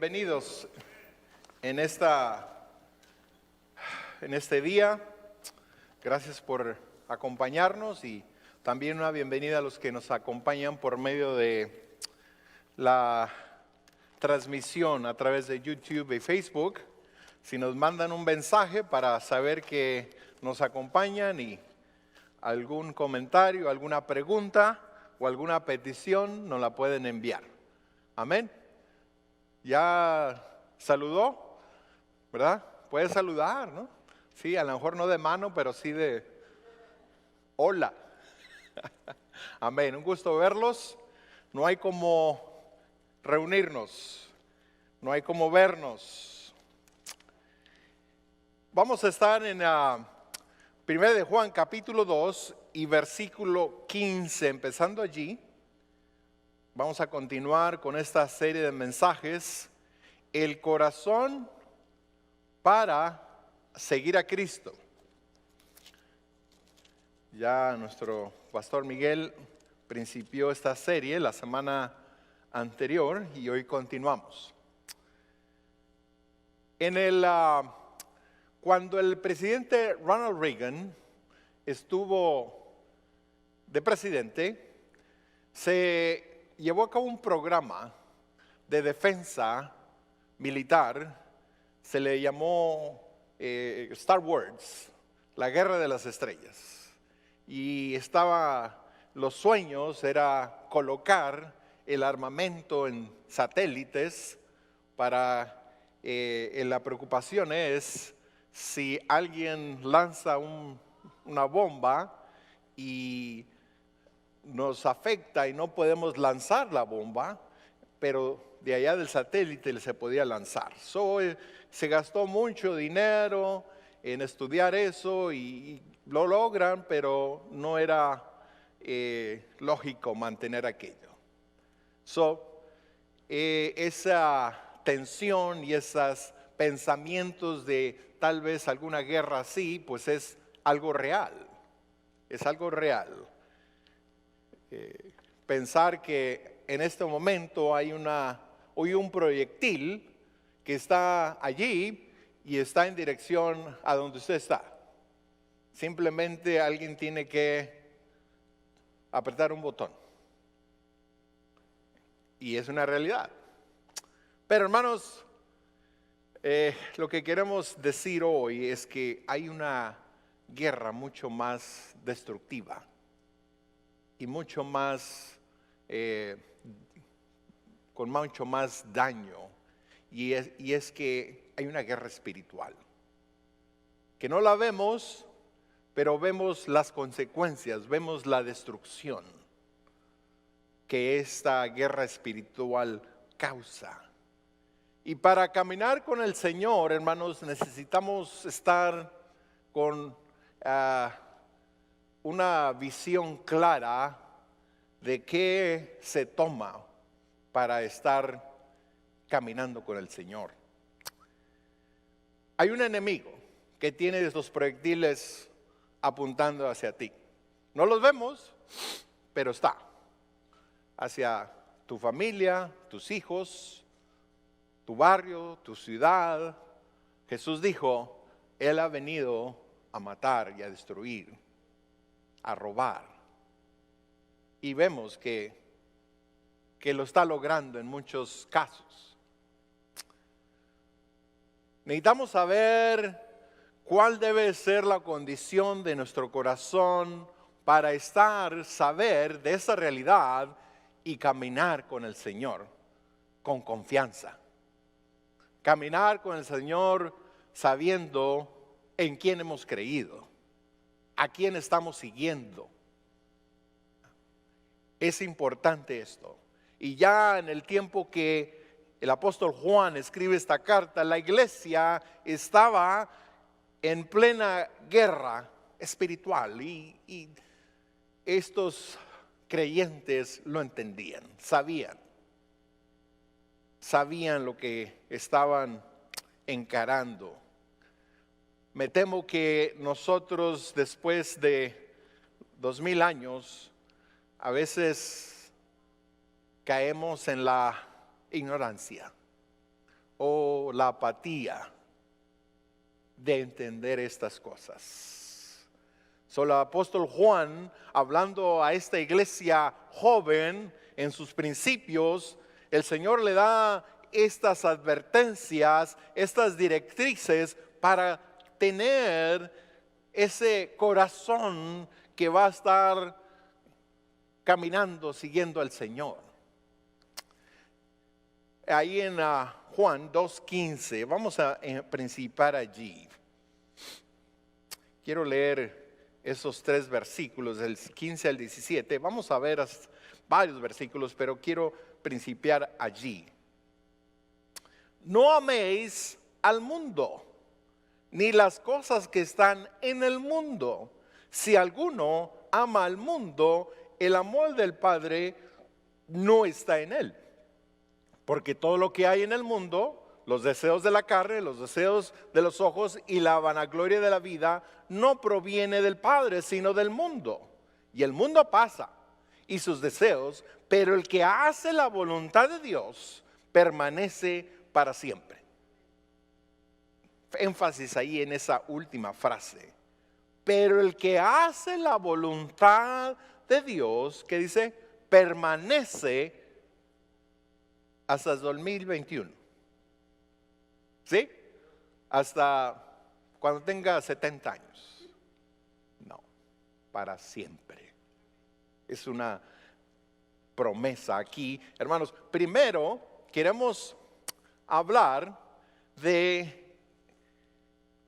bienvenidos en este día. Gracias por acompañarnos y también una bienvenida a los que nos acompañan por medio de la transmisión a través de YouTube y Facebook. Si nos mandan un mensaje para saber que nos acompañan y algún comentario, alguna pregunta o alguna petición nos la pueden enviar. Amén. ¿Ya saludó? ¿Verdad? Puede saludar, ¿no? Sí, a lo mejor no de mano, pero sí de hola. Amén. Un gusto verlos. No hay como reunirnos. No hay como vernos. Vamos a estar en 1 de Juan capítulo 2 y versículo 15, empezando allí. Vamos a continuar con esta serie de mensajes, el corazón para seguir a Cristo. Ya nuestro pastor Miguel principió esta serie la semana anterior y hoy continuamos. Cuando el presidente Ronald Reagan estuvo de presidente, se llevó a cabo un programa de defensa militar. Se le llamó Star Wars, la guerra de las estrellas. Y los sueños era colocar el armamento en satélites para, la preocupación es si alguien lanza una bomba y nos afecta y no podemos lanzar la bomba, pero de allá del satélite se podía lanzar. Se gastó mucho dinero en estudiar eso y lo logran, pero no era lógico mantener aquello. Esa tensión y esos pensamientos de tal vez alguna guerra así, pues es algo real. Es algo real. Pensar que en este momento hay un proyectil que está allí y está en dirección a donde usted está. Simplemente alguien tiene que apretar un botón. Y es una realidad. Pero hermanos, lo que queremos decir hoy es que hay una guerra mucho más destructiva y mucho más, con mucho más daño, y es que hay una guerra espiritual, que no la vemos, pero vemos las consecuencias, vemos la destrucción que esta guerra espiritual causa. Y para caminar con el Señor, hermanos, necesitamos estar con una visión clara de qué se toma para estar caminando con el Señor. Hay un enemigo que tiene estos proyectiles apuntando hacia ti. No los vemos, pero está hacia tu familia, tus hijos, tu barrio, tu ciudad. Jesús dijo, Él ha venido a matar y a destruir, a robar. Y vemos que lo está logrando en muchos casos. Necesitamos saber cuál debe ser la condición de nuestro corazón para saber de esa realidad y caminar con el Señor con confianza. Caminar con el Señor sabiendo en quién hemos creído, a quién estamos siguiendo. Es importante esto. Y ya en el tiempo que el apóstol Juan escribe esta carta, la iglesia estaba en plena guerra espiritual y estos creyentes lo entendían, sabían lo que estaban encarando. Me temo que nosotros, después de 2000 años, a veces caemos en la ignorancia. o la apatía de entender estas cosas. Solo el apóstol Juan, hablando a esta iglesia joven en sus principios, el Señor le da estas advertencias, estas directrices para tener ese corazón que va a estar caminando, siguiendo al Señor. Ahí en Juan 2:15, vamos a principiar allí. Quiero leer esos 3 versículos, del 15 al 17. Vamos a ver varios versículos, pero quiero principiar allí. No améis al mundo, ni las cosas que están en el mundo. Si alguno ama al mundo, el amor del Padre no está en él. Porque todo lo que hay en el mundo, los deseos de la carne, los deseos de los ojos y la vanagloria de la vida, no proviene del Padre, sino del mundo. Y el mundo pasa, y sus deseos, pero el que hace la voluntad de Dios permanece para siempre. Énfasis ahí en esa última frase. Pero el que hace la voluntad de Dios, que dice, permanece hasta el 2021. ¿Sí? Hasta cuando tenga 70 años. No, para siempre. Es una promesa aquí. Hermanos, primero queremos hablar de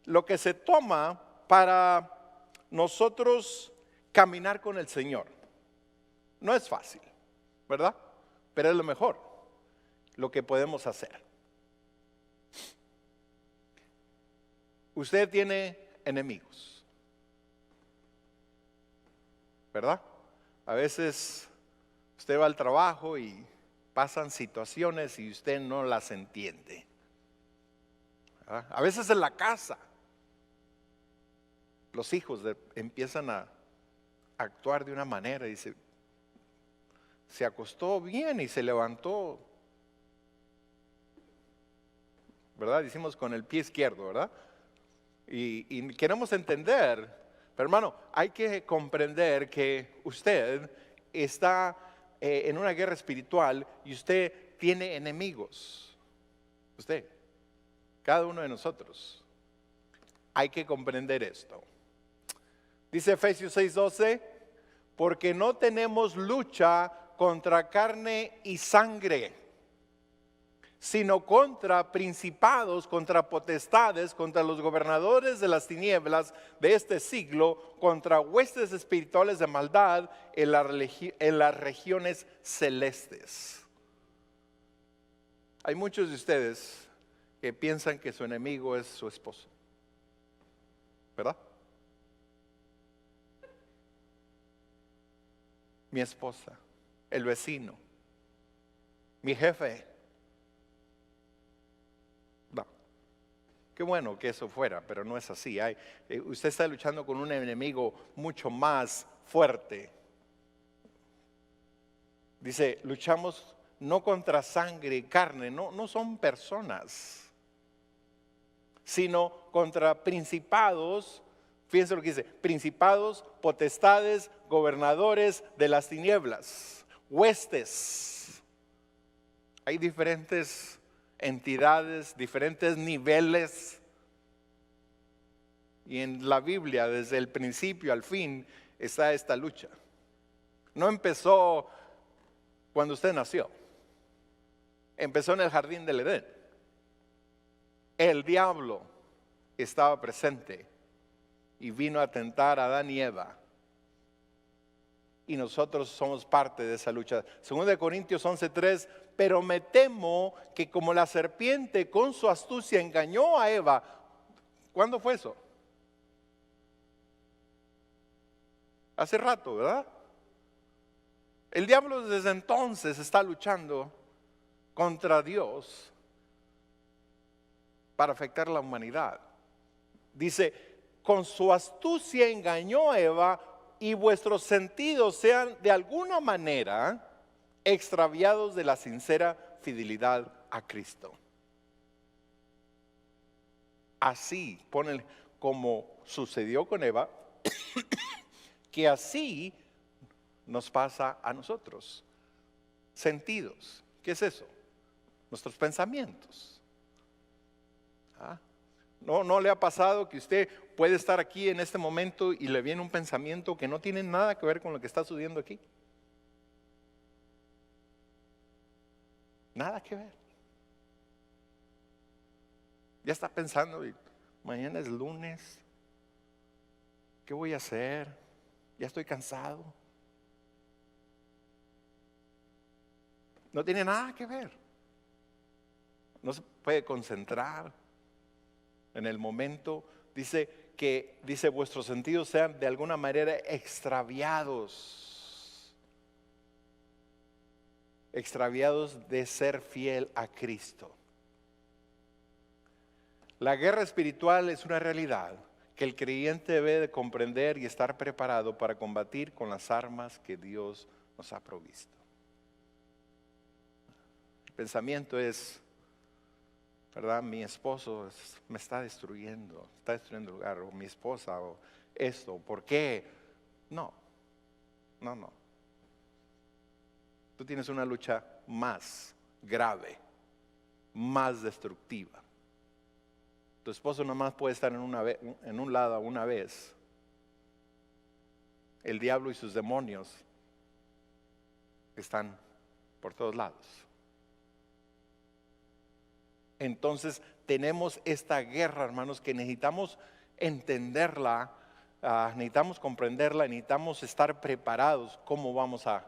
lo que se toma para nosotros caminar con el Señor. No es fácil, ¿verdad? Pero es lo mejor, lo que podemos hacer. Usted tiene enemigos, ¿verdad? A veces usted va al trabajo y pasan situaciones y usted no las entiende. ¿Verdad? A veces en la casa los hijos empiezan a actuar de una manera y se acostó bien y se levantó, ¿verdad? Decimos con el pie izquierdo, ¿verdad? Y queremos entender, pero hermano, hay que comprender que usted está en una guerra espiritual y usted tiene enemigos. Usted, cada uno de nosotros. Hay que comprender esto. Dice Efesios 6:12, porque no tenemos lucha contra carne y sangre, sino contra principados, contra potestades, contra los gobernadores de las tinieblas de este siglo, contra huestes espirituales de maldad en las regiones celestes. Hay muchos de ustedes que piensan que su enemigo es su esposo, ¿verdad? Mi esposa, el vecino, mi jefe. No, qué bueno que eso fuera, pero no es así. Usted está luchando con un enemigo mucho más fuerte. Dice, luchamos no contra sangre y carne, no son personas, sino contra principados. Fíjense lo que dice, principados, potestades, gobernadores de las tinieblas, huestes. Hay diferentes entidades, diferentes niveles. Y en la Biblia, desde el principio al fin, está esta lucha. No empezó cuando usted nació. Empezó en el jardín del Edén. El diablo estaba presente y vino a tentar a Adán y Eva. Y nosotros somos parte de esa lucha. Según de Corintios 11:3, pero me temo que como la serpiente con su astucia engañó a Eva. ¿Cuándo fue eso? Hace rato, ¿verdad? El diablo desde entonces está luchando contra Dios para afectar a la humanidad. Dice, con su astucia engañó a Eva y vuestros sentidos sean de alguna manera extraviados de la sincera fidelidad a Cristo. así, ponele, como sucedió con Eva, que así nos pasa a nosotros. Sentidos, ¿qué es eso? Nuestros pensamientos. ¿Ah? ¿No le ha pasado que usted puede estar aquí en este momento y le viene un pensamiento que no tiene nada que ver con lo que está sucediendo aquí? Nada que ver. Ya está pensando, mañana es lunes, ¿qué voy a hacer? Ya estoy cansado. No tiene nada que ver. No se puede concentrar en el momento. Dice vuestros sentidos sean de alguna manera extraviados de ser fiel a Cristo. La guerra espiritual es una realidad que el creyente debe de comprender y estar preparado para combatir con las armas que Dios nos ha provisto. El pensamiento es, ¿verdad? Mi esposo me está destruyendo el lugar, o mi esposa, o esto, ¿por qué? No. Tú tienes una lucha más grave, más destructiva. Tu esposo nomás puede estar en un lado una vez. El diablo y sus demonios están por todos lados. Entonces tenemos esta guerra, hermanos, que necesitamos entenderla, necesitamos comprenderla, necesitamos estar preparados cómo vamos a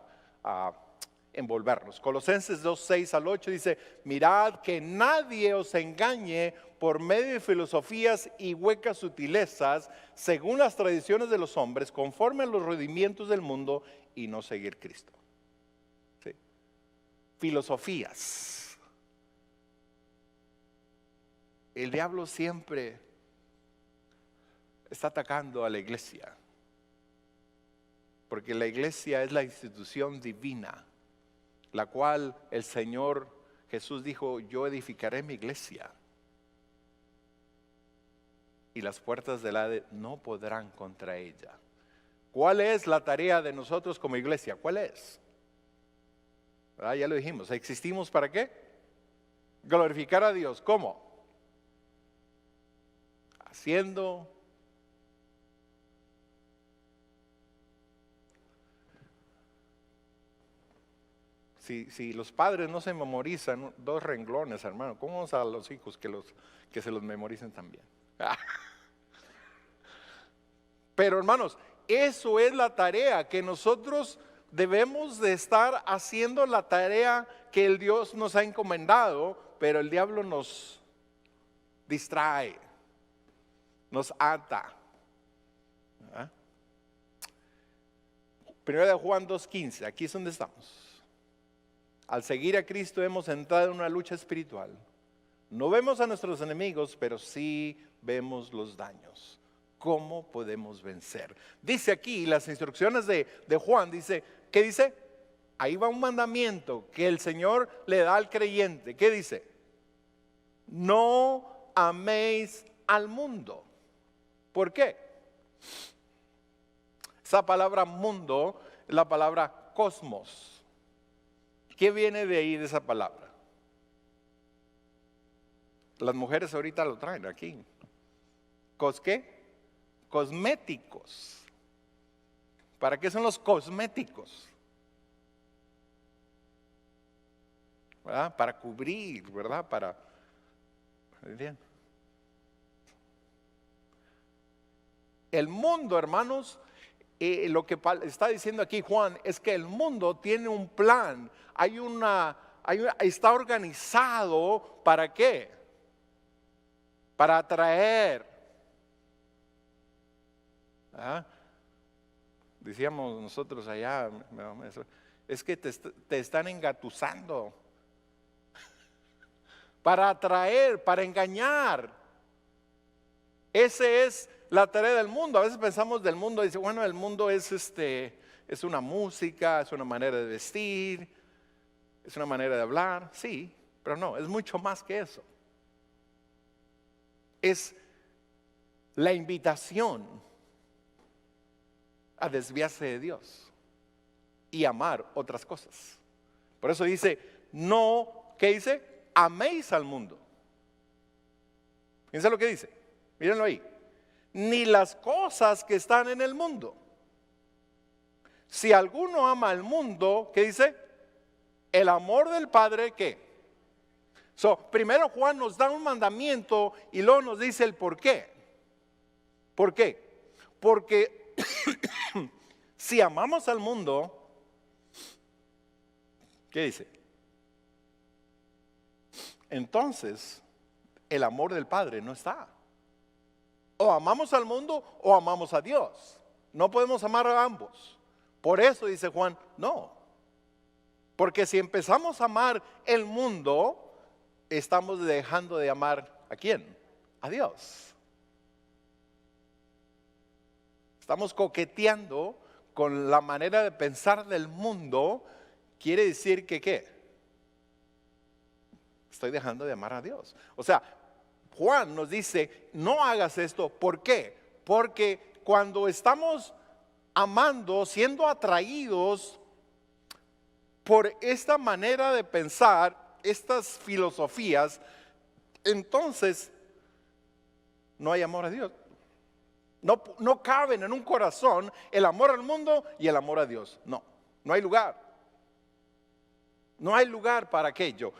envolvernos. Colosenses 2, 6 al 8 dice: mirad que nadie os engañe por medio de filosofías y huecas sutilezas, según las tradiciones de los hombres, conforme a los rudimientos del mundo, y no seguir Cristo. ¿Sí? Filosofías. El diablo siempre está atacando a la iglesia, porque la iglesia es la institución divina, la cual el Señor Jesús dijo: yo edificaré mi iglesia, y las puertas del Hades no podrán contra ella. ¿Cuál es la tarea de nosotros como iglesia? ¿Cuál es? Ya lo dijimos, existimos ¿para qué? Glorificar a Dios. ¿Cómo? Haciendo Si los padres no se memorizan 2 renglones, hermano, ¿cómo vamos a los hijos que se los memoricen también? Pero hermanos, eso es la tarea que nosotros debemos de estar haciendo, la tarea que el Dios nos ha encomendado, pero el diablo nos distrae, nos ata. Primera de Juan 2:15, aquí es donde estamos. Al seguir a Cristo hemos entrado en una lucha espiritual. No vemos a nuestros enemigos, pero sí vemos los daños. ¿Cómo podemos vencer? Dice aquí las instrucciones de Juan, ¿qué dice? Ahí va un mandamiento que el Señor le da al creyente. ¿Qué dice? No améis al mundo. ¿Por qué? Esa palabra mundo es la palabra cosmos. ¿Qué viene de ahí de esa palabra? Las mujeres ahorita lo traen aquí. ¿Qué? Cosméticos. ¿Para qué son los cosméticos? ¿Verdad? Para cubrir, ¿verdad? Bien. El mundo, hermanos, lo que está diciendo aquí Juan es que el mundo tiene un plan. Está organizado ¿para qué? Para atraer. Decíamos nosotros allá, es que te están engatusando para atraer, para engañar. Ese es la tarea del mundo. A veces pensamos del mundo, dice, bueno, el mundo es una música, es una manera de vestir, es una manera de hablar, sí, pero no, es mucho más que eso. Es la invitación a desviarse de Dios y amar otras cosas. Por eso dice, no, ¿qué dice? Améis al mundo. Fíjense lo que dice, mírenlo ahí. Ni las cosas que están en el mundo. Si alguno ama al mundo, ¿qué dice? El amor del Padre, ¿qué? Primero Juan nos da un mandamiento y luego nos dice el por qué. ¿Por qué? Porque si amamos al mundo, ¿qué dice? Entonces, el amor del Padre no está. O amamos al mundo o amamos a Dios. No podemos amar a ambos. Por eso dice Juan, no. Porque si empezamos a amar el mundo, estamos dejando de amar ¿a quién? A Dios. Estamos coqueteando con la manera de pensar del mundo. Quiere decir que ¿qué? Estoy dejando de amar a Dios. O sea, Juan nos dice, no hagas esto. ¿Por qué? Porque cuando estamos amando, siendo atraídos por esta manera de pensar, estas filosofías, entonces no hay amor a Dios. No caben en un corazón el amor al mundo y el amor a Dios. No hay lugar. No hay lugar para aquello.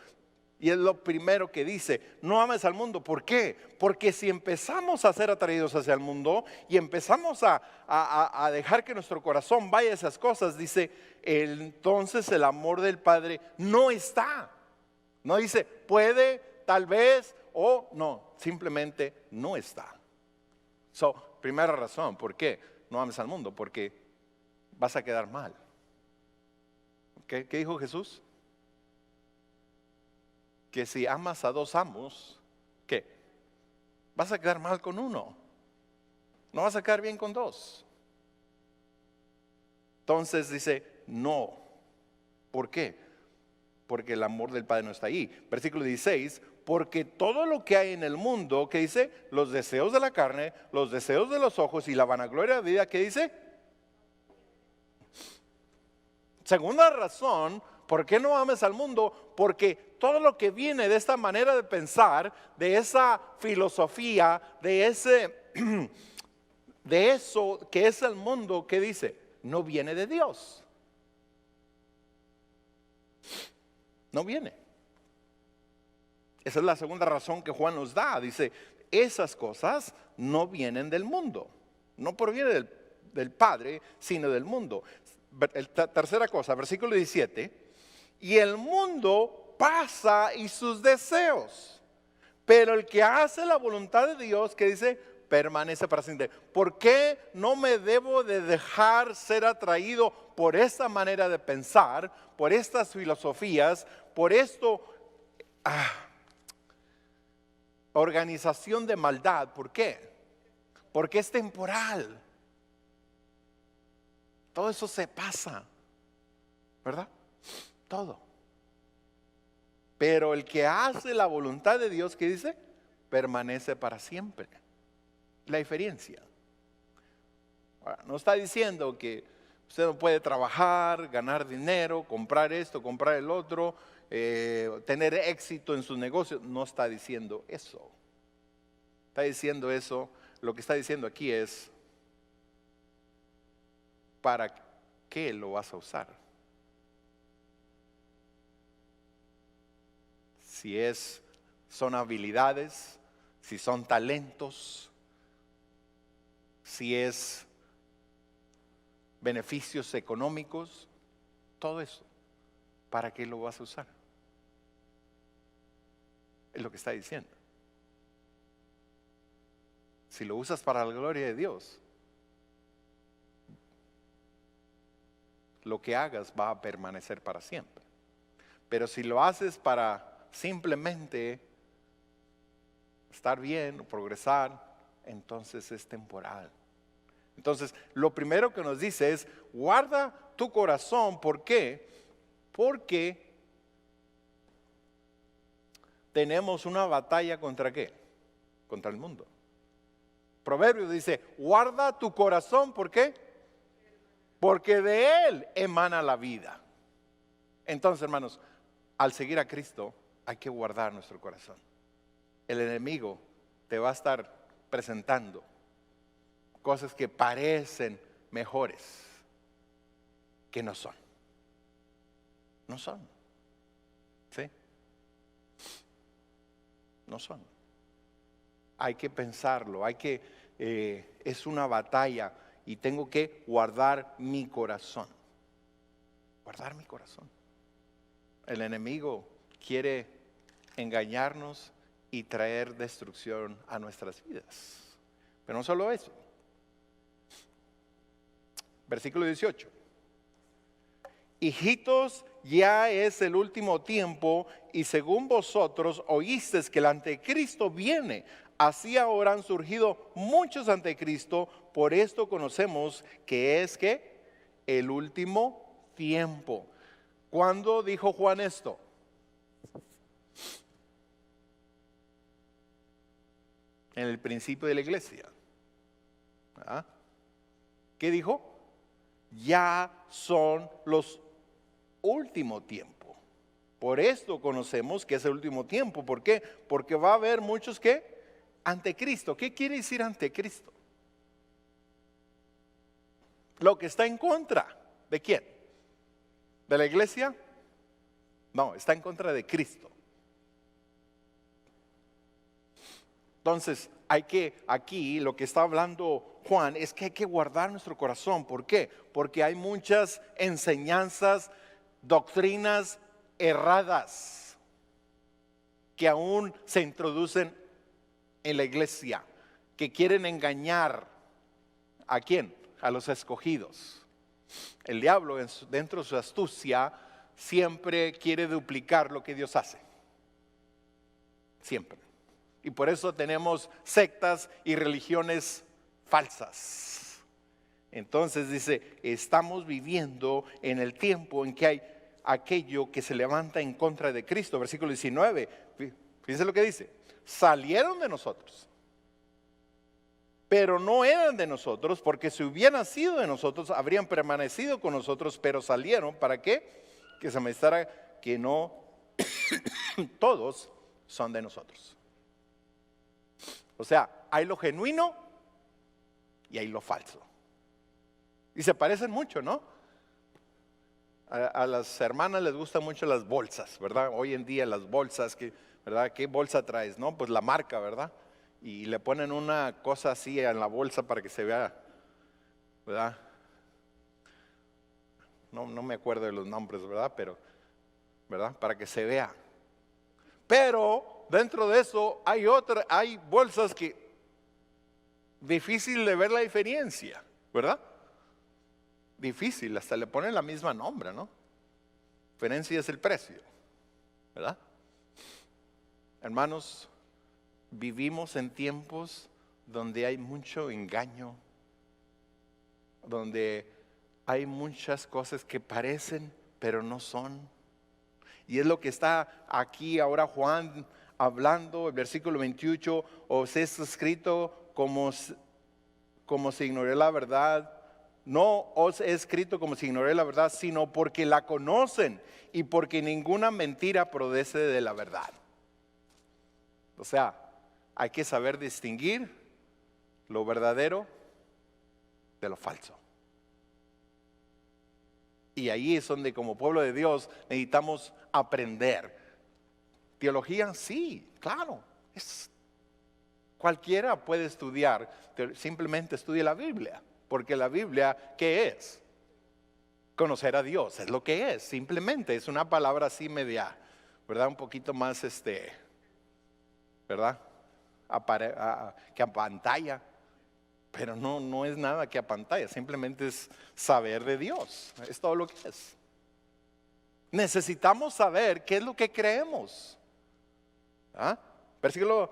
Y es lo primero que dice, no ames al mundo. ¿Por qué? Porque si empezamos a ser atraídos hacia el mundo y empezamos a dejar que nuestro corazón vaya a esas cosas, dice, entonces el amor del Padre no está. No dice, puede, tal vez, o no, simplemente no está. Primera razón, ¿por qué no ames al mundo? Porque vas a quedar mal. ¿Qué dijo Jesús? Que si amas a dos amos, ¿qué? Vas a quedar mal con uno. No vas a quedar bien con dos. Entonces dice, no. ¿Por qué? Porque el amor del Padre no está ahí. Versículo 16, porque todo lo que hay en el mundo, ¿qué dice? Los deseos de la carne, los deseos de los ojos y la vanagloria de la vida, ¿qué dice? Segunda razón, ¿por qué no ames al mundo? Porque todo lo que viene de esta manera de pensar, de esa filosofía, de eso que es el mundo, ¿qué dice? No viene de Dios. No viene. Esa es la segunda razón que Juan nos da. Dice, esas cosas no vienen del mundo. No provienen del Padre, sino del mundo. Tercera cosa, versículo 17. Y el mundo pasa y sus deseos, pero el que hace la voluntad de Dios, que dice, permanece para siempre. ¿Por qué no me debo de dejar ser atraído por esta manera de pensar, por estas filosofías, por esto, organización de maldad? ¿Por qué? Porque es temporal. Todo eso se pasa, ¿verdad? Todo. Pero el que hace la voluntad de Dios, ¿qué dice? Permanece para siempre. La diferencia. Ahora, no está diciendo que usted no puede trabajar, ganar dinero, comprar esto, comprar el otro, tener éxito en sus negocios. No está diciendo eso. Está diciendo eso. Lo que está diciendo aquí es, ¿para qué lo vas a usar? Si son habilidades, si son talentos, si es beneficios económicos, todo eso, ¿para qué lo vas a usar? Es lo que está diciendo. Si lo usas para la gloria de Dios, lo que hagas va a permanecer para siempre. Pero si lo haces para simplemente estar bien, progresar, entonces es temporal. Entonces, lo primero que nos dice es, guarda tu corazón. ¿Por qué? Porque tenemos una batalla ¿contra qué? Contra el mundo. Proverbios dice, guarda tu corazón, ¿por qué? Porque de él emana la vida. Entonces, hermanos, al seguir a Cristo hay que guardar nuestro corazón. El enemigo te va a estar presentando cosas que parecen mejores, que no son. No son. ¿Sí? No son. Hay que pensarlo, es una batalla y tengo que guardar mi corazón. Guardar mi corazón. El enemigo quiere engañarnos y traer destrucción a nuestras vidas. Pero no solo eso. Versículo 18. Hijitos, ya es el último tiempo y según vosotros oísteis que el anticristo viene. Así ahora han surgido muchos anticristo, por esto conocemos que es que el último tiempo. ¿Cuándo dijo Juan esto? En el principio de la iglesia. ¿Ah? ¿Qué dijo? Ya son los últimos tiempos. Por esto conocemos que es el último tiempo. ¿Por qué? Porque va a haber muchos que anticristo. ¿Qué quiere decir anticristo? Lo que está en contra. ¿De quién? ¿De la iglesia? No, está en contra de Cristo. Entonces, aquí lo que está hablando Juan es que hay que guardar nuestro corazón. ¿Por qué? Porque hay muchas enseñanzas, doctrinas erradas que aún se introducen en la iglesia, que quieren engañar ¿a quién? A los escogidos. El diablo, dentro de su astucia, siempre quiere duplicar lo que Dios hace. Siempre. Y por eso tenemos sectas y religiones falsas. Entonces dice, estamos viviendo en el tiempo en que hay aquello que se levanta en contra de Cristo. Versículo 19, fíjense lo que dice. Salieron de nosotros, pero no eran de nosotros, porque si hubieran sido de nosotros, habrían permanecido con nosotros, pero salieron, ¿para qué? Que se manifestara que no todos son de nosotros. O sea, hay lo genuino y hay lo falso. Y se parecen mucho, ¿no? A las hermanas les gustan mucho las bolsas, ¿verdad? Hoy en día las bolsas, ¿verdad? ¿Qué bolsa traes? No, pues la marca, ¿verdad? Y le ponen una cosa así en la bolsa para que se vea, ¿verdad? No me acuerdo de los nombres, ¿verdad? Pero, ¿verdad? Para que se vea. Pero dentro de eso hay bolsas que difícil de ver la diferencia, ¿verdad? Difícil, hasta le ponen la misma nombre, ¿no? Diferencia es el precio, ¿verdad? Hermanos, vivimos en tiempos donde hay mucho engaño, donde hay muchas cosas que parecen, pero no son. Y es lo que está aquí ahora Juan hablando, el versículo 28, os es escrito como se ignoré la verdad. No os he escrito como si ignoré la verdad, sino porque la conocen y porque ninguna mentira procede de la verdad. O sea, hay que saber distinguir lo verdadero de lo falso. Y ahí es donde como pueblo de Dios necesitamos aprender. Teología, sí, claro. Cualquiera puede estudiar, simplemente estudie la Biblia. Porque la Biblia, ¿qué es? Conocer a Dios, es lo que es, simplemente es una palabra así media, ¿verdad? Un poquito más, ¿verdad? Que apantalla, pero no es nada que apantalla, simplemente es saber de Dios, es todo lo que es. Necesitamos saber qué es lo que creemos. ¿Ah? Versículo,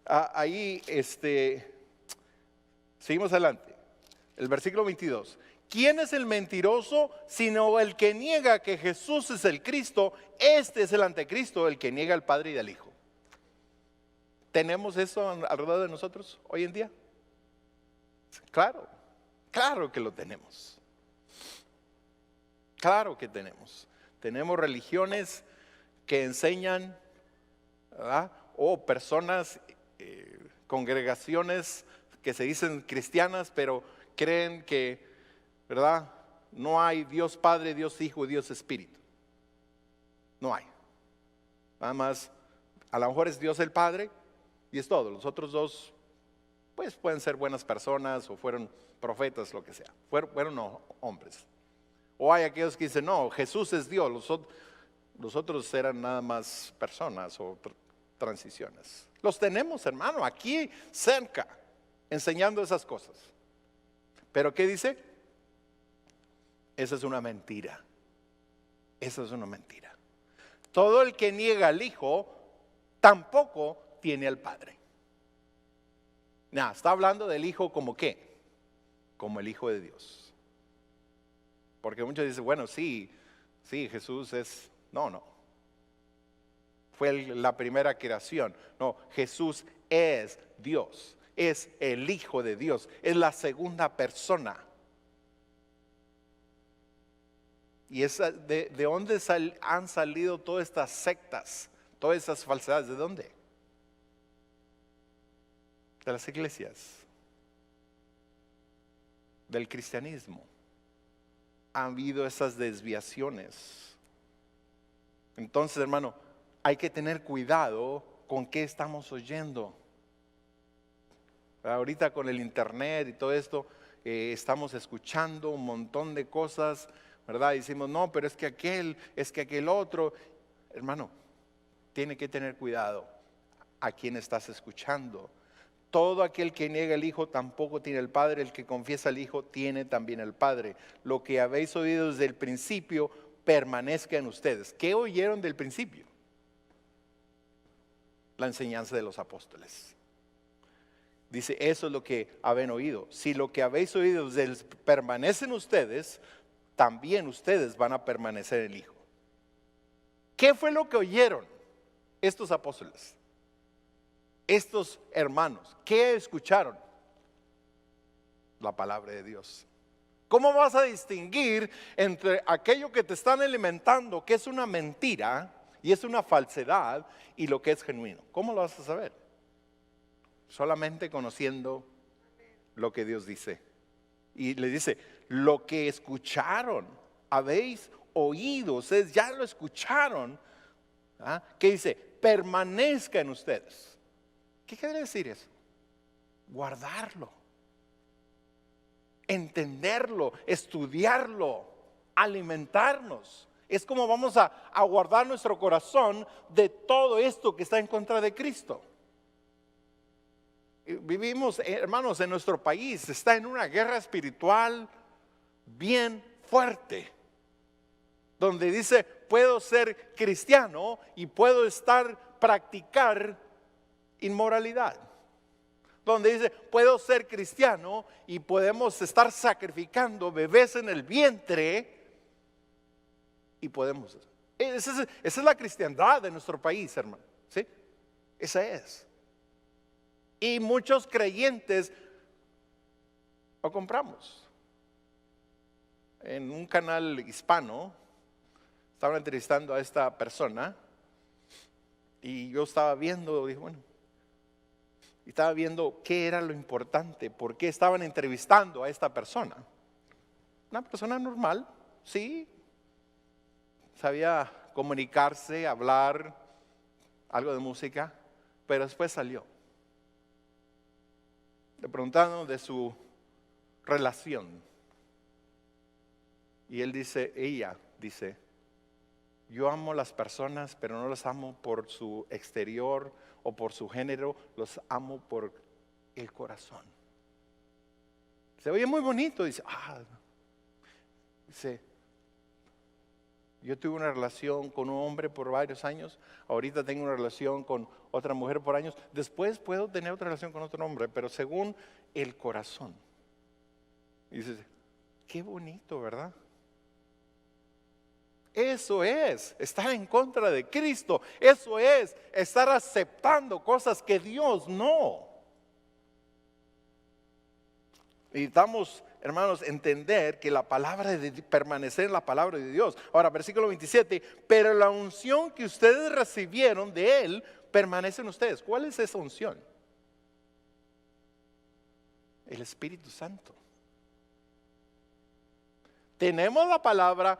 ahí, seguimos adelante. El versículo 22. ¿Quién es el mentiroso sino el que niega que Jesús es el Cristo? Este es el anticristo, el que niega al Padre y al Hijo. ¿Tenemos eso alrededor de nosotros hoy en día? Claro, claro que lo tenemos. Claro que tenemos. Tenemos religiones que enseñan, ¿verdad? O personas, congregaciones que se dicen cristianas, pero creen que, ¿verdad? No hay Dios Padre, Dios Hijo y Dios Espíritu. No hay. Nada más, a lo mejor es Dios el Padre y es todo. Los otros dos, pues pueden ser buenas personas o fueron profetas, lo que sea. Fueron no, hombres. O hay aquellos que dicen, no, Jesús es Dios. Los otros eran nada más personas o transiciones. Los tenemos, hermano, aquí cerca, enseñando esas cosas. Pero ¿qué dice? Esa es una mentira. Esa es una mentira. Todo el que niega al Hijo tampoco tiene al Padre. Está hablando del Hijo como ¿qué? Como el Hijo de Dios. Porque muchos dicen, bueno, sí, Jesús es... No. Fue la primera creación. No, Jesús es Dios. Es el Hijo de Dios. Es la segunda persona. Y ¿de dónde han salido todas estas sectas? Todas estas falsedades, ¿de dónde? De las iglesias. Del cristianismo. Han habido esas desviaciones. Entonces, hermano, hay que tener cuidado con qué estamos oyendo. Ahorita con el internet y todo esto, estamos escuchando un montón de cosas, ¿verdad? Y decimos, no, pero es que aquel otro. Hermano, tiene que tener cuidado a quién estás escuchando. Todo aquel que niega al Hijo tampoco tiene el Padre. El que confiesa al Hijo tiene también el Padre. Lo que habéis oído desde el principio permanezca en ustedes. ¿Qué oyeron del principio? La enseñanza de los apóstoles. Dice, eso es lo que habéis oído. Si lo que habéis oído permanece en ustedes, también ustedes van a permanecer en el Hijo. ¿Qué fue lo que oyeron estos apóstoles? Estos hermanos, ¿qué escucharon? La palabra de Dios. ¿Cómo vas a distinguir entre aquello que te están alimentando, que es una mentira y es una falsedad, y lo que es genuino? ¿Cómo lo vas a saber? Solamente conociendo lo que Dios dice. Y le dice, lo que escucharon, habéis oído, ustedes ya lo escucharon. ¿Qué dice? Permanezca en ustedes. ¿Qué quiere decir eso? Guardarlo, entenderlo, estudiarlo, alimentarnos. Es como vamos a guardar nuestro corazón de todo esto que está en contra de Cristo. Vivimos, hermanos, en nuestro país, está en una guerra espiritual bien fuerte, donde dice, puedo ser cristiano y puedo practicar inmoralidad. Donde dice, puedo ser cristiano y podemos estar sacrificando bebés en el vientre y podemos. Esa es la cristiandad de nuestro país, hermano. ¿Sí? Esa es. Y muchos creyentes lo compramos. En un canal hispano estaban entrevistando a esta persona y yo estaba viendo, dije, bueno, y estaba viendo qué era lo importante, por qué estaban entrevistando a esta persona. Una persona normal, sí, sabía comunicarse, hablar, algo de música, pero después salió. Le preguntaron de su relación. Y ella dice, yo amo a las personas, pero no las amo por su exterior o por su género, los amo por el corazón. Se oye muy bonito, dice, yo tuve una relación con un hombre por varios años, ahorita tengo una relación con otra mujer por años, después puedo tener otra relación con otro hombre, pero según el corazón. Y dice, qué bonito, ¿verdad? Eso es estar en contra de Cristo. Eso es estar aceptando cosas que Dios no. Necesitamos, hermanos, entender que la palabra de permanecer en la palabra de Dios. Ahora, versículo 27, pero la unción que ustedes recibieron de Él permanece en ustedes. ¿Cuál es esa unción? El Espíritu Santo. Tenemos la palabra,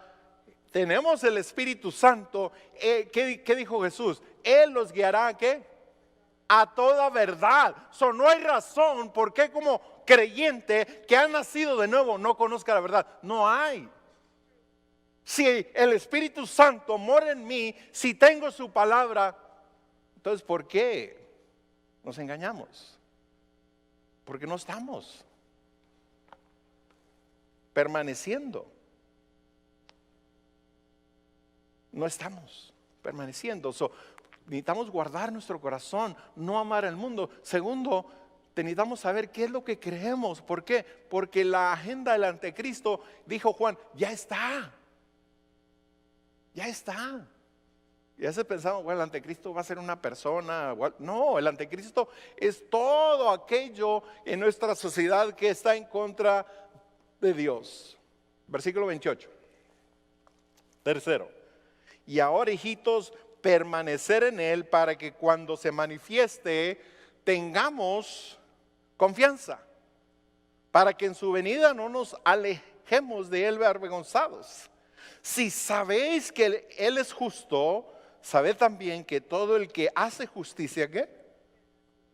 tenemos el Espíritu Santo. ¿Qué dijo Jesús? Él los guiará ¿a qué? A toda verdad. No hay razón por qué como creyente que ha nacido de nuevo no conozca la verdad. No hay. Si el Espíritu Santo mora en mí, si tengo su palabra, entonces ¿por qué nos engañamos? Porque no estamos permaneciendo. No estamos permaneciendo. Necesitamos guardar nuestro corazón, no amar al mundo. Segundo, necesitamos saber qué es lo que creemos. ¿Por qué? Porque la agenda del anticristo, dijo Juan, ya está. Ya está. Y a veces pensamos, bueno, el anticristo va a ser una persona. No, el anticristo es todo aquello en nuestra sociedad que está en contra de Dios. Versículo 28. Tercero. Y ahora, hijitos, permanecer en Él para que cuando se manifieste tengamos confianza, para que en su venida no nos alejemos de Él avergonzados. Si sabéis que Él es justo, sabed también que todo el que hace justicia, ¿qué?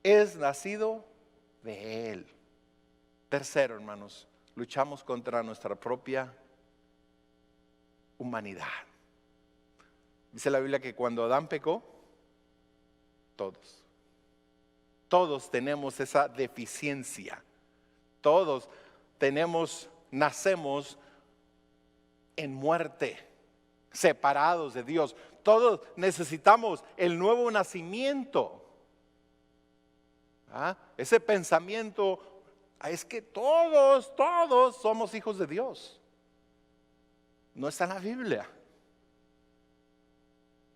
Es nacido de Él. Tercero, hermanos, luchamos contra nuestra propia humanidad. Dice la Biblia que cuando Adán pecó, todos tenemos esa deficiencia. Todos nacemos en muerte, separados de Dios. Todos necesitamos el nuevo nacimiento. Ese pensamiento es que todos somos hijos de Dios. No está en la Biblia.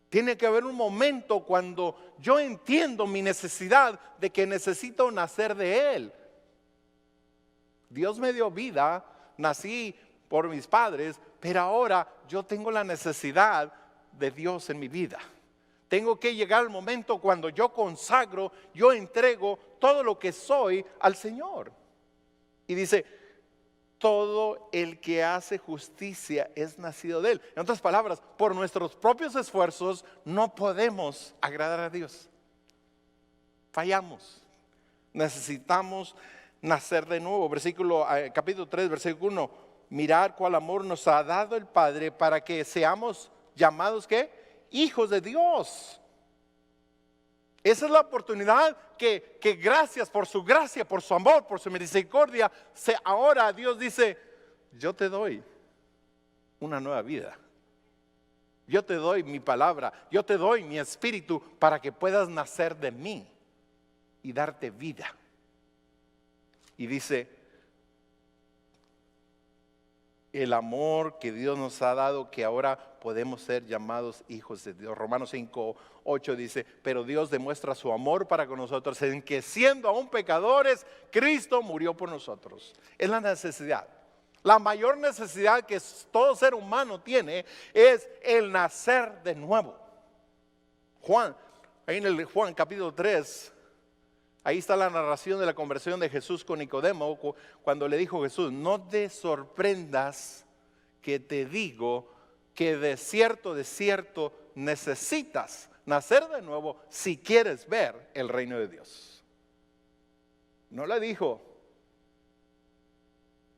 Tiene que haber un momento cuando yo entiendo mi necesidad de que necesito nacer de Él. Dios me dio vida, nací por mis padres, pero ahora yo tengo la necesidad de Dios en mi vida. Tengo que llegar al momento cuando yo consagro, yo entrego todo lo que soy al Señor. Y dice, todo el que hace justicia es nacido de Él. En otras palabras, por nuestros propios esfuerzos no podemos agradar a Dios. Fallamos. Necesitamos nacer de nuevo. Capítulo 3, versículo 1. Mirad cuál amor nos ha dado el Padre para que seamos llamados ¿qué? Hijos de Dios. Esa es la oportunidad que gracias por su gracia, por su amor, por su misericordia, ahora Dios dice, yo te doy una nueva vida. Yo te doy mi palabra, yo te doy mi espíritu para que puedas nacer de mí y darte vida. Y dice, el amor que Dios nos ha dado, que ahora podemos ser llamados hijos de Dios. Romanos 5:8 dice, pero Dios demuestra su amor para con nosotros en que siendo aún pecadores, Cristo murió por nosotros. Es la necesidad. La mayor necesidad que todo ser humano tiene es el nacer de nuevo. Ahí en el Juan capítulo 3, ahí está la narración de la conversión de Jesús con Nicodemo, cuando le dijo Jesús, no te sorprendas que te digo que de cierto necesitas nacer de nuevo si quieres ver el reino de Dios. No le dijo,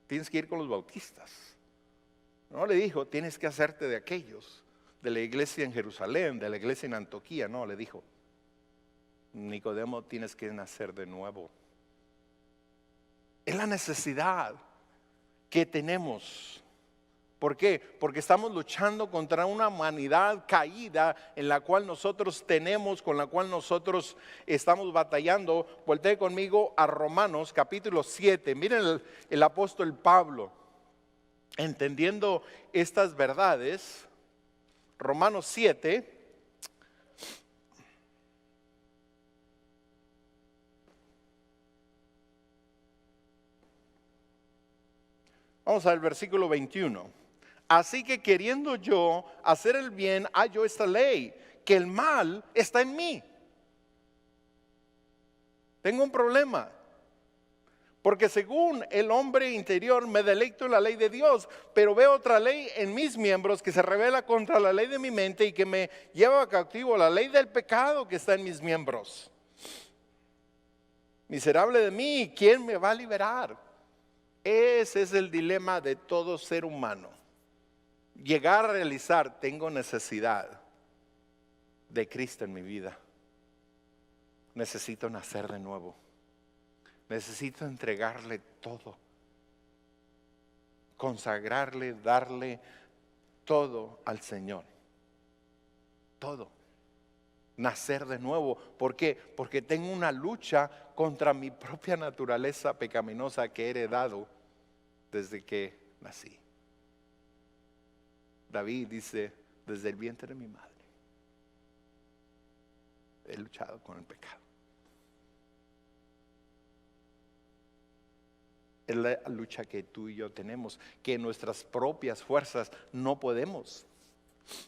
tienes que ir con los bautistas. No le dijo, tienes que hacerte de aquellos, de la iglesia en Jerusalén, de la iglesia en Antioquía. No, le dijo, Nicodemo, tienes que nacer de nuevo. Es la necesidad que tenemos. ¿Por qué? Porque estamos luchando contra una humanidad caída en la cual con la cual nosotros estamos batallando. Voltee conmigo a Romanos capítulo 7. Miren el apóstol Pablo, entendiendo estas verdades. Romanos 7. Vamos al versículo 21. Así que queriendo yo hacer el bien, hallo esta ley, que el mal está en mí. Tengo un problema. Porque según el hombre interior me deleito en la ley de Dios, pero veo otra ley en mis miembros que se revela contra la ley de mi mente y que me lleva cautivo la ley del pecado que está en mis miembros. Miserable de mí, ¿quién me va a liberar? Ese es el dilema de todo ser humano. Llegar a realizar, tengo necesidad de Cristo en mi vida. Necesito nacer de nuevo. Necesito entregarle todo, consagrarle, darle todo al Señor. Todo. Nacer de nuevo. ¿Por qué? Porque tengo una lucha contra mi propia naturaleza pecaminosa que he heredado desde que nací. David dice, desde el vientre de mi madre he luchado con el pecado. Es la lucha que tú y yo tenemos, que en nuestras propias fuerzas no podemos.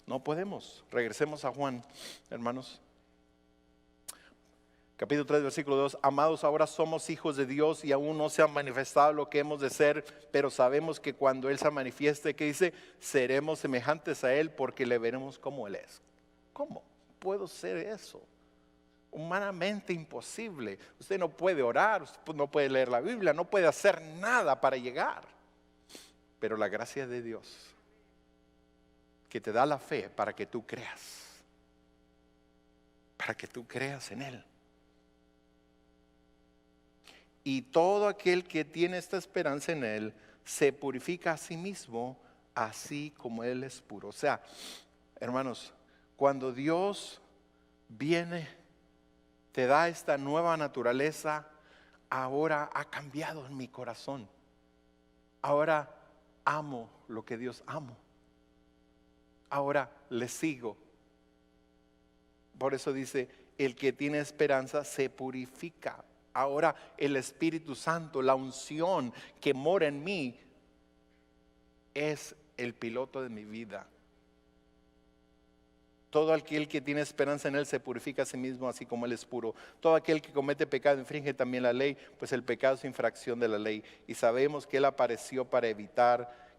No podemos. Regresemos a Juan, hermanos. Capítulo 3, versículo 2. Amados, ahora somos hijos de Dios y aún no se ha manifestado lo que hemos de ser, pero sabemos que cuando Él se manifieste, ¿qué dice? Seremos semejantes a Él porque le veremos como Él es. ¿Cómo puedo ser eso? Humanamente imposible. Usted no puede orar, usted no puede leer la Biblia, no puede hacer nada para llegar. Pero la gracia de Dios, que te da la fe para que tú creas, para que tú creas en Él. Y todo aquel que tiene esta esperanza en Él se purifica a sí mismo, así como Él es puro. O sea, hermanos, cuando Dios viene, te da esta nueva naturaleza, ahora ha cambiado en mi corazón. Ahora amo lo que Dios amo. Ahora le sigo. Por eso dice, el que tiene esperanza se purifica. Ahora el Espíritu Santo, la unción que mora en mí, es el piloto de mi vida. Todo aquel que tiene esperanza en Él se purifica a sí mismo, así como Él es puro. Todo aquel que comete pecado infringe también la ley, pues el pecado es infracción de la ley. Y sabemos que Él apareció para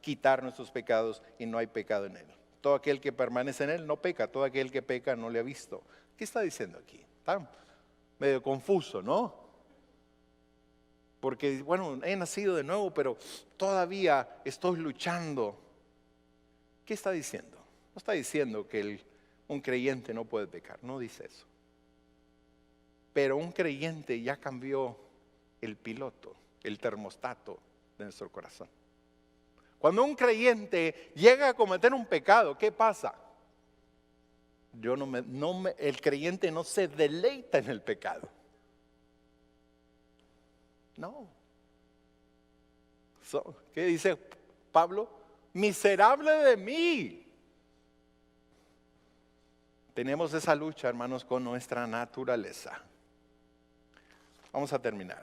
quitar nuestros pecados, y no hay pecado en Él. Todo aquel que permanece en Él no peca, todo aquel que peca no le ha visto. ¿Qué está diciendo aquí? Está medio confuso, ¿no? Porque, bueno, he nacido de nuevo, pero todavía estoy luchando. ¿Qué está diciendo? No está diciendo que un creyente no puede pecar, no dice eso. Pero un creyente ya cambió el piloto, el termostato de nuestro corazón. Cuando un creyente llega a cometer un pecado, ¿qué pasa? El creyente no se deleita en el pecado. No. ¿Qué dice Pablo? Miserable de mí. Tenemos esa lucha, hermanos, con nuestra naturaleza. Vamos a terminar.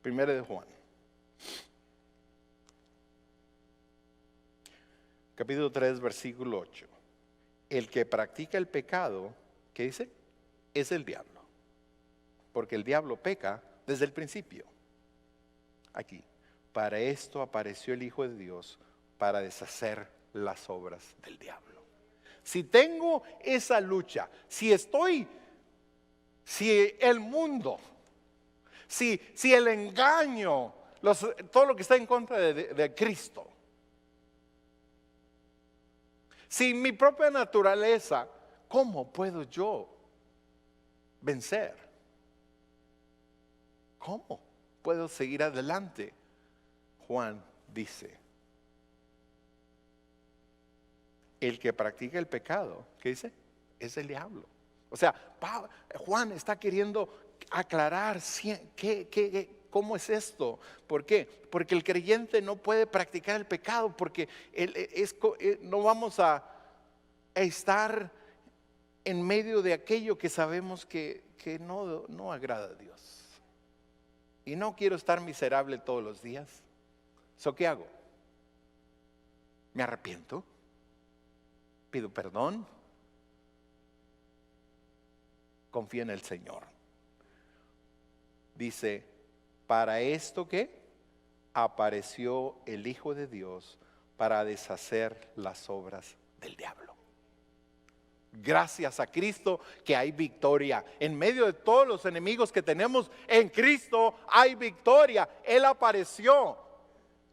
Primero de Juan. Capítulo 3, versículo 8. El que practica el pecado, ¿qué dice? Es el diablo. Porque el diablo peca desde el principio. Aquí. Para esto apareció el Hijo de Dios, para deshacer las obras del diablo. Si tengo esa lucha, si el mundo, si el engaño, todo lo que está en contra de Cristo, si mi propia naturaleza, ¿cómo puedo yo vencer? ¿Cómo puedo seguir adelante? Juan dice, el que practica el pecado, ¿qué dice? Es el diablo. O sea, Juan está queriendo aclarar cómo es esto. ¿Por qué? Porque el creyente no puede practicar el pecado, porque no vamos a estar en medio de aquello que sabemos que no agrada a Dios. Y no quiero estar miserable todos los días. ¿So qué hago? ¿Me arrepiento? ¿Pido perdón? Confío en el Señor. Dice, para esto que apareció el Hijo de Dios, para deshacer las obras del diablo. Gracias a Cristo que hay victoria. En medio de todos los enemigos que tenemos, en Cristo hay victoria. Él apareció.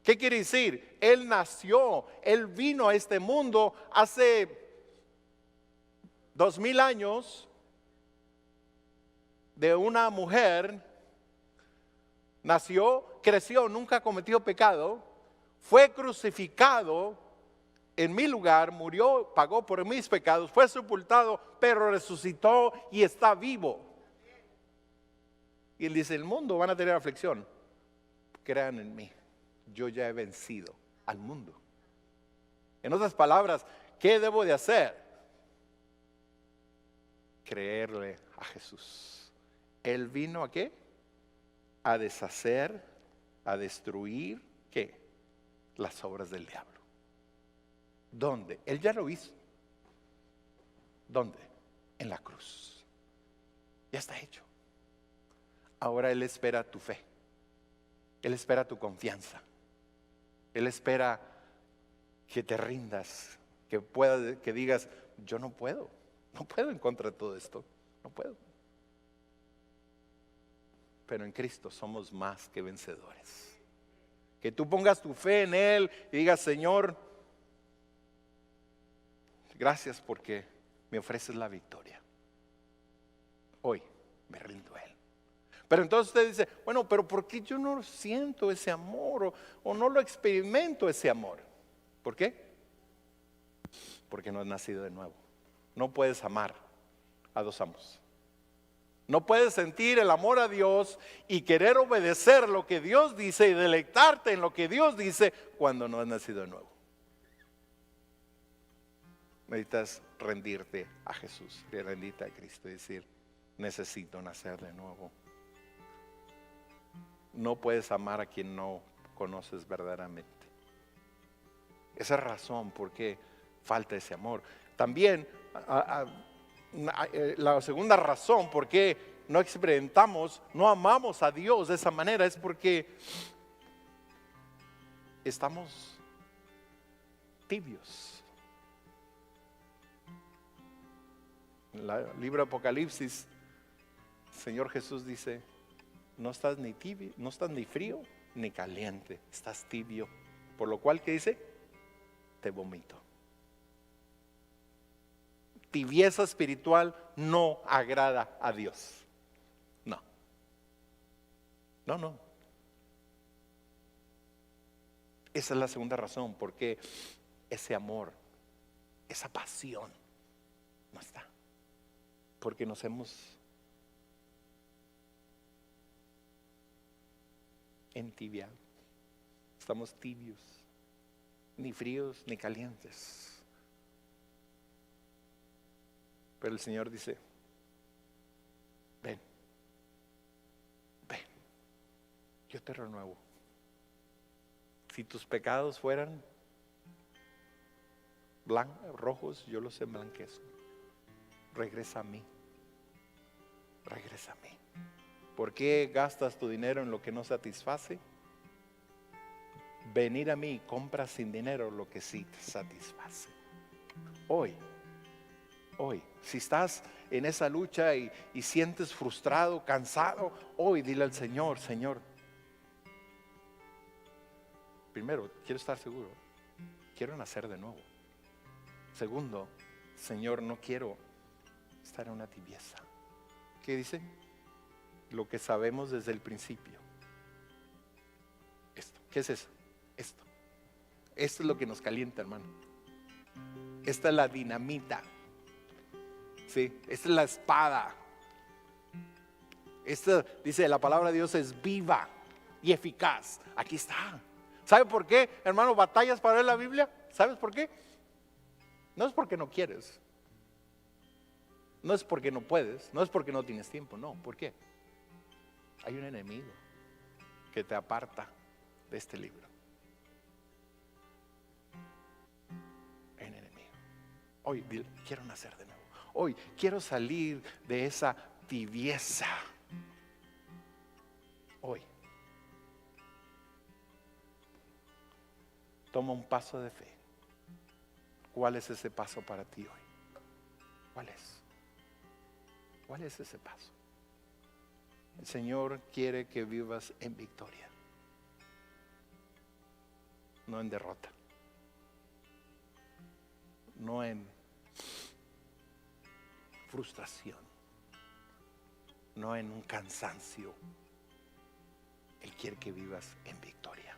¿Qué quiere decir? Él nació, Él vino a este mundo hace 2000 años de una mujer. Nació, creció, nunca cometió pecado, fue crucificado en mi lugar, murió, pagó por mis pecados, fue sepultado, pero resucitó y está vivo. Y él dice, el mundo van a tener aflicción. Crean en mí, yo ya he vencido al mundo. En otras palabras, ¿qué debo de hacer? Creerle a Jesús. Él vino ¿a qué? A deshacer, a destruir, ¿qué? Las obras del diablo. ¿Dónde? Él ya lo hizo. ¿Dónde? En la cruz. Ya está hecho. Ahora Él espera tu fe. Él espera tu confianza. Él espera que te rindas, que digas, yo no puedo en contra de todo esto, no puedo. Pero en Cristo somos más que vencedores. Que tú pongas tu fe en Él y digas, Señor, gracias porque me ofreces la victoria. Hoy me rindo a Él. Pero entonces usted dice, bueno, pero ¿por qué yo no siento ese amor o no lo experimento ese amor? ¿Por qué? Porque no has nacido de nuevo. No puedes amar a dos amos. No puedes sentir el amor a Dios y querer obedecer lo que Dios dice y deleitarte en lo que Dios dice cuando no has nacido de nuevo. Necesitas rendirte a Jesús y rendirte a Cristo y decir, necesito nacer de nuevo. No puedes amar a quien no conoces verdaderamente. Esa es la razón por qué falta ese amor. También la segunda razón por qué no experimentamos, no amamos a Dios de esa manera es porque estamos tibios. En el libro de Apocalipsis, el Señor Jesús dice, no estás ni tibio, no estás ni frío ni caliente, estás tibio. Por lo cual, ¿qué dice? Te vomito. Tibieza espiritual no agrada a Dios. No. Esa es la segunda razón, porque ese amor, esa pasión no está. Porque nos hemos entibiado. Estamos tibios, ni fríos ni calientes. Pero el Señor dice, ven, yo te renuevo. Si tus pecados fueran rojos, yo los emblanquezco. Regresa a mí. Regresa a mí. ¿Por qué gastas tu dinero en lo que no satisface? Venir a mí y compra sin dinero lo que sí te satisface. Hoy, si estás en esa lucha y sientes frustrado, cansado, hoy dile al Señor, Señor, primero, quiero estar seguro, quiero nacer de nuevo. Segundo, Señor, no quiero estar en una tibieza. ¿Qué dice? Lo que sabemos desde el principio. Esto, ¿qué es eso? Esto es lo que nos calienta, hermano. Esta es la dinamita. Sí, esta es la espada. Esta, dice la palabra de Dios, es viva y eficaz. Aquí está. ¿Sabe por qué, hermano, batallas para leer la Biblia? ¿Sabes por qué? No es porque no quieres. No es porque no puedes. No es porque no tienes tiempo. No, ¿por qué? Hay un enemigo que te aparta de este libro. Hoy dile, quiero nacer de nuevo. Hoy quiero salir de esa tibieza. Hoy. Toma un paso de fe. ¿Cuál es ese paso para ti hoy? ¿Cuál es? ¿Cuál es ese paso? El Señor quiere que vivas en victoria, no en derrota, no en frustración, no en un cansancio. Él quiere que vivas en victoria.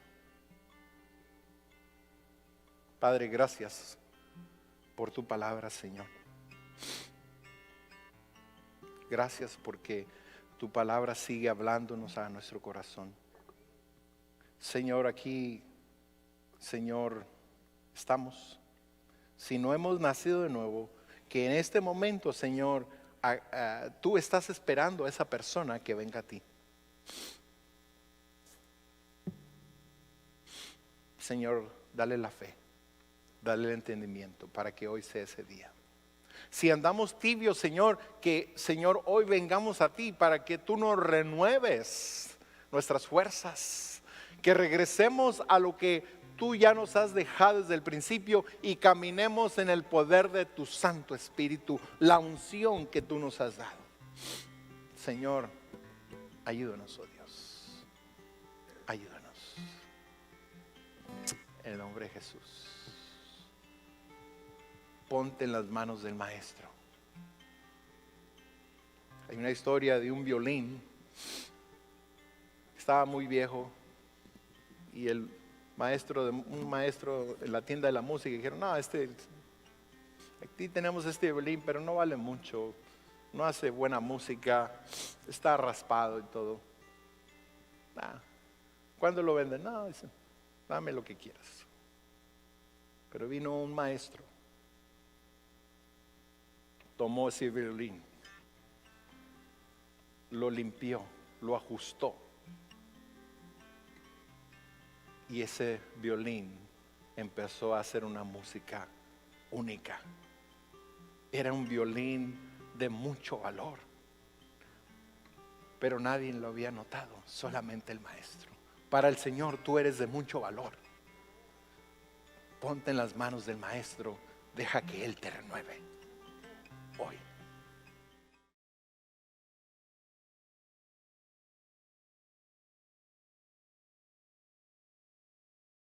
Padre, gracias por tu palabra, Señor. Gracias porque tu palabra sigue hablándonos a nuestro corazón. Señor, aquí, Señor, estamos. Si no hemos nacido de nuevo, que en este momento, Señor, tú estás esperando a esa persona que venga a ti. Señor, dale la fe, dale el entendimiento para que hoy sea ese día. Si andamos tibios, Señor, que Señor hoy vengamos a ti para que tú nos renueves nuestras fuerzas, que regresemos a lo que tú ya nos has dejado desde el principio y caminemos en el poder de tu Santo Espíritu, la unción que tú nos has dado. Señor, ayúdanos, oh Dios, ayúdanos. En el nombre de Jesús. Ponte en las manos del maestro. Hay una historia de un violín. Estaba muy viejo y un maestro en la tienda de la música dijeron, no, aquí tenemos este violín, pero no vale mucho, no hace buena música, está raspado y todo. ¿Cuándo lo venden? No, dice, dame lo que quieras. Pero vino un maestro, tomó ese violín, lo limpió, lo ajustó, y ese violín empezó a hacer una música única. Era un violín de mucho valor, pero nadie lo había notado, solamente el maestro. Para el Señor tú eres de mucho valor. Ponte en las manos del maestro, deja que Él te renueve.